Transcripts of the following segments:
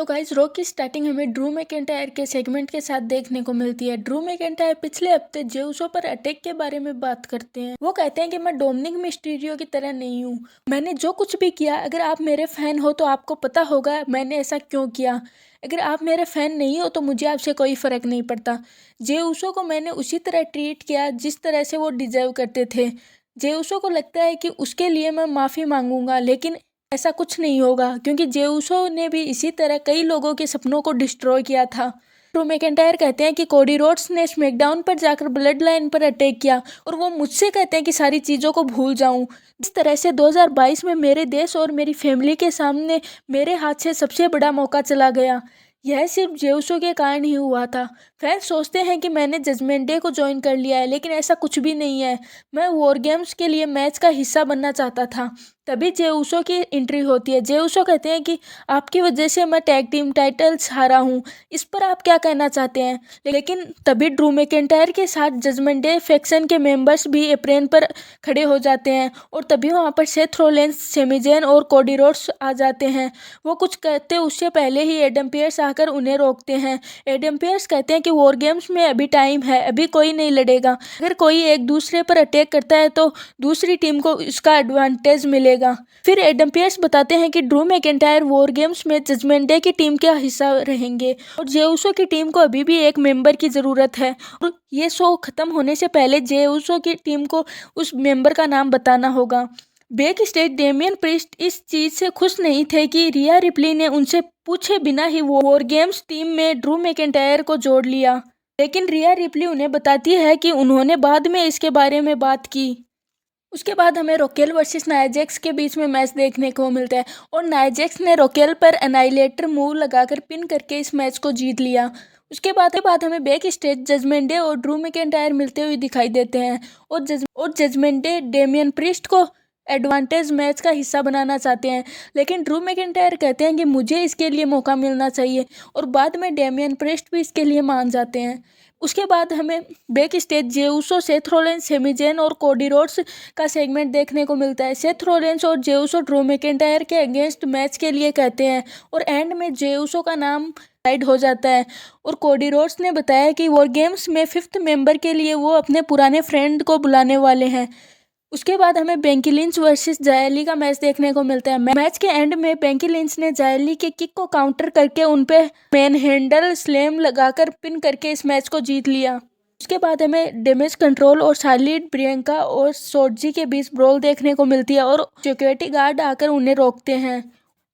तो guys raw की starting हमें ड्रू मैकिंटायर के सेगमेंट के साथ देखने को मिलती है। ड्रू मैकिंटायर पिछले हफ्ते जे उसो पर अटैक के बारे में बात करते हैं। वो कहते हैं कि मैं डोमिनिक मिस्टीरियो की तरह नहीं हूँ, मैंने जो कुछ भी किया, अगर आप मेरे फैन हो तो आपको पता होगा मैंने ऐसा क्यों किया। अगर आप मेरे फैन नहीं हो तो मुझे आपसे कोई फर्क नहीं पड़ता। जे उसो को मैंने उसी तरह ट्रीट किया जिस तरह से वो डिजर्व करते थे। जे उसो को लगता है कि उसके लिए मैं माफ़ी मांगूंगा, लेकिन ऐसा कुछ नहीं होगा क्योंकि जे उसो ने भी इसी तरह कई लोगों के सपनों को डिस्ट्रॉय किया था। ड्रू मैकिंटायर कहते हैं कि कोडी रोड्स ने स्मैकडाउन पर जाकर ब्लड लाइन पर अटैक किया और वो मुझसे कहते हैं कि सारी चीज़ों को भूल जाऊं। इस तरह से 2022 में मेरे देश और मेरी फैमिली के सामने मेरे हाथ से सबसे बड़ा मौका चला गया। यह सिर्फ जेउसो के कारण ही हुआ था। फैंस सोचते हैं कि मैंने जजमेंट डे को ज्वाइन कर लिया है, लेकिन ऐसा कुछ भी नहीं है। मैं वॉर गेम्स के लिए मैच का हिस्सा बनना चाहता था। तभी जे उसो की एंट्री होती है। जे उसो कहते हैं कि आपकी वजह से मैं टैग टीम टाइटल्स हारा हूँ, इस पर आप क्या कहना चाहते हैं। लेकिन तभी ड्रू मैकिंटायर के साथ जजमेंट डे फैक्शन के मेंबर्स भी एप्रेन पर खड़े हो जाते हैं और तभी वहाँ पर सेथ रोलेंस, सेमी ज़ेन और कोडी रोड्स आ जाते हैं। वो कुछ कहते उससे पहले ही एडम पियर्स आकर उन्हें रोकते हैं। एडम पियर्स कहते हैं कि वॉर गेम्स में अभी टाइम है, अभी कोई नहीं लड़ेगा। अगर कोई एक दूसरे पर अटैक करता है तो दूसरी टीम को इसका एडवांटेज मिलेगा। फिर एडम पियर्स बताते हैं कि ड्रू मैकिंटायर वॉर गेम्स में जजमेंट डे की टीम का हिस्सा रहेंगे और जे उसो की टीम को अभी भी एक मेंबर की ज़रूरत है और ये शो ख़त्म होने से पहले जे उसो की टीम को उस मेंबर का नाम बताना होगा। बैक स्टेज डेमियन प्रीस्ट इस चीज़ से खुश नहीं थे कि रिया रिप्ली ने उनसे पूछे बिना ही वॉर गेम्स टीम में ड्रू मैकिंटायर को जोड़ लिया, लेकिन रिया रिप्ली उन्हें बताती है कि उन्होंने बाद में इसके बारे में बात की। उसके बाद हमें रोकेल वर्सेस नाया जैक्स के बीच में मैच देखने को मिलता है और नाया जैक्स ने रोकेल पर एनाइलेटर मूव लगाकर पिन करके इस मैच को जीत लिया। उसके बाद हमें बैक स्टेज जजमेंट डे और ड्रू मैकिंटायर मिलते हुए दिखाई देते हैं और जजमेंट डे डेमियन प्रीस्ट को एडवांटेज मैच का हिस्सा बनाना चाहते हैं, लेकिन ड्रू मैकिंटायर कहते हैं कि मुझे इसके लिए मौका मिलना चाहिए और बाद में डेमियन प्रीस्ट भी इसके लिए मान जाते हैं। उसके बाद हमें बैक स्टेज जे उसो, सेथ रोलेंस, सेमी ज़ेन और कोडी रोड्स का सेगमेंट देखने को मिलता है। सेथ रोलेंस और जे उसो ड्रू मैकिंटायर के अगेंस्ट मैच के लिए कहते हैं और एंड में जे उसो का नाम साइड हो जाता है और कोडी रोड्स ने बताया कि वॉर गेम्स में 5th मेंबर के लिए वो अपने पुराने फ्रेंड को बुलाने वाले हैं। उसके बाद हमें बेंकी लिंच वर्सेस जायली का मैच देखने को मिलता है। मैच के एंड में बेंकी लिंच ने जायली के किक को काउंटर करके उन पे मैन हैंडल स्लैम लगाकर पिन करके इस मैच को जीत लिया। उसके बाद हमें डैमेज कंट्रोल और शार्लेट, प्रियंका और सोटजी के बीच ब्रोल देखने को मिलती है और सिक्योरिटी गार्ड आकर उन्हें रोकते हैं।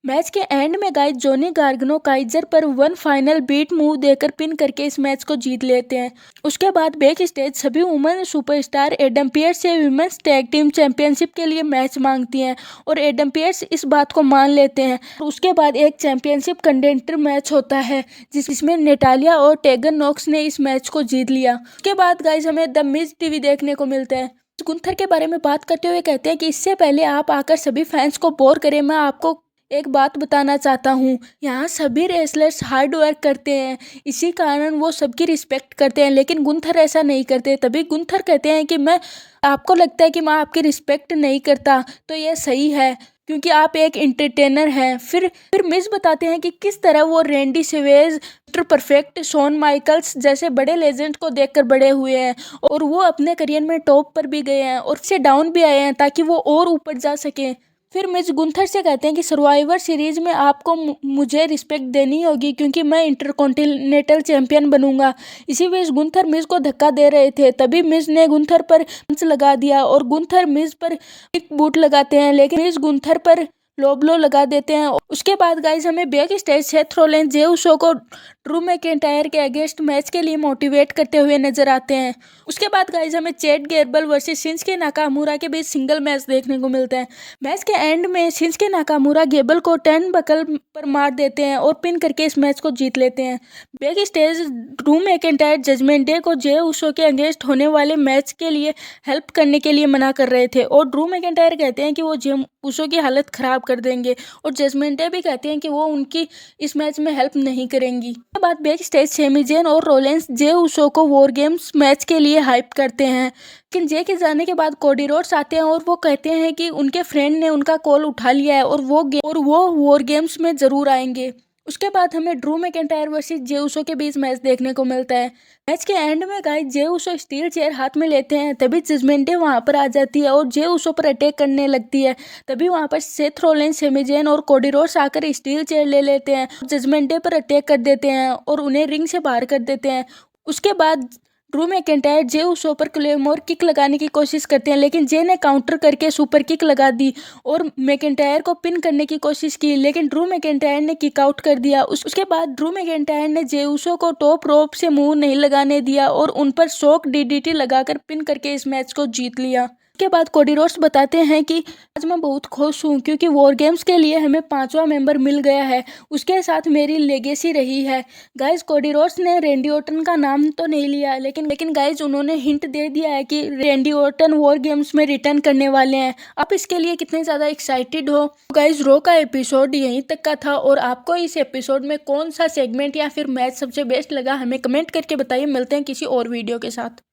मैच के एंड में गाइस जॉनी गार्गनो काइजर पर वन फाइनल बीट मूव देकर पिन करके इस मैच को जीत लेते हैं। उसके बाद बैक स्टेज सभी वुमेन सुपरस्टार एडम पियर्स से विमेंस टैग टीम चैंपियनशिप के लिए मैच मांगती हैं और एडम पियर्स इस बात को मान लेते हैं। उसके बाद एक चैंपियनशिप कंटेंडर मैच होता है जिसमें नेटालिया और टेगन नॉक्स ने इस मैच को जीत लिया। उसके बाद गाइस हमें द मिज टीवी देखने को मिलता है। गुंथर के बारे में बात करते हुए कहते हैं कि इससे पहले आप आकर सभी फैंस को बोर करें, मैं आपको एक बात बताना चाहता हूँ, यहाँ सभी रेसलर्स हार्ड वर्क करते हैं, इसी कारण वो सबकी रिस्पेक्ट करते हैं, लेकिन गुंथर ऐसा नहीं करते। तभी गुंथर कहते हैं कि मैं आपको लगता है कि मैं आपकी रिस्पेक्ट नहीं करता तो यह सही है क्योंकि आप एक एंटरटेनर हैं। फिर मिज बताते हैं कि किस तरह वो Randy Savage, mister perfect, Shawn Michaels जैसे बड़े लेजेंड को देखकर बड़े हुए हैं और वो अपने करियर में टॉप पर भी गए हैं और से डाउन भी आए हैं ताकि वो और ऊपर जा सकें। फिर मिज गुंथर से कहते हैं कि सर्वाइवर सीरीज में आपको मुझे रिस्पेक्ट देनी होगी क्योंकि मैं इंटरकॉन्टिनेंटल चैंपियन बनूंगा। इसी बीच गुंथर मिज को धक्का दे रहे थे, तभी मिज ने गुंथर पर पंच लगा दिया और गुंथर मिज पर किक बूट लगाते हैं, लेकिन मिज गुंथर पर लो ब्लो लगा देते हैं। उसके बाद गाइज हमें बैक स्टेज सेथ रोलेंस जे उसो को ड्रू मैकिंटायर के अगेंस्ट मैच के लिए मोटिवेट करते हुए नजर आते हैं। उसके बाद गाइज हमें Chad Gabriel versus Shinsuke Nakamura के बीच सिंगल मैच देखने को मिलता है। मैच के एंड में शिंसुके नाकामुरा गैब्रियल को टर्नबकल पर मार देते हैं और पिन करके इस मैच को जीत लेते हैं। Back stage Drew McIntyre Judgment Day को जे उसो के अगेंस्ट होने वाले मैच के लिए हेल्प करने के लिए मना कर रहे थे और ड्रू मैकिंटायर कहते हैं कि वो जे उसो की हालत खराब कर देंगे और जजमेंट डे भी कहते हैं कि वो उनकी इस मैच में हेल्प नहीं करेंगी। उसके बाद बैक स्टेज सेमी ज़ेन और रोलेंस जे उसो को वॉर गेम्स मैच के लिए हाइप करते हैं, लेकिन जे के जाने के बाद कोडी रोड्स आते हैं और वो कहते हैं कि उनके फ्रेंड ने उनका कॉल उठा लिया है और वो वॉर गेम्स में जरूर आएंगे। उसके बाद हमें ड्रू मैकिंटायर वर्सेस जे उसो के बीच मैच देखने को मिलता है। मैच के एंड में गाइस जे उसो स्टील चेयर हाथ में लेते हैं, तभी जजमेंट डे वहां पर आ जाती है और जे उसो पर अटैक करने लगती है। तभी वहां पर सेथ रॉलिंस, सैमी ज़ेन और कोडी रोड्स आकर स्टील चेयर ले लेते हैं, जजमेंट डे पर अटैक कर देते हैं और उन्हें रिंग से बाहर कर देते हैं। उसके बाद ड्रू मैकिंटायर जे उसो पर क्लेमोर किक लगाने की कोशिश करते हैं, लेकिन जे ने काउंटर करके सुपर किक लगा दी और मैकिंटायर को पिन करने की कोशिश की, लेकिन ड्रू मैकिंटायर ने किक आउट कर दिया। उसके बाद ड्रू मैकिंटायर ने जे उसो को टॉप रोप से मुंह नहीं लगाने दिया और उन पर शॉक डीडीटी लगाकर पिन करके इस मैच को जीत लिया। उसके बाद कोडी रोड्स बताते हैं कि आज मैं बहुत खुश हूँ क्योंकि वॉर गेम्स के लिए हमें 5वां मेंबर मिल गया है, उसके साथ मेरी लेगेसी रही है। गाइस कोडी रोड्स ने रैंडी ऑर्टन का नाम तो नहीं लिया, लेकिन गाइस उन्होंने हिंट दे दिया है कि रैंडी ऑर्टन वॉर गेम्स में रिटर्न करने वाले हैं। आप इसके लिए कितने ज़्यादा एक्साइटेड हो? गाइस रो का एपिसोड यहीं तक का था और आपको इस एपिसोड में कौन सा सेगमेंट या फिर मैच सबसे बेस्ट लगा हमें कमेंट करके बताइए। मिलते हैं किसी और वीडियो के साथ।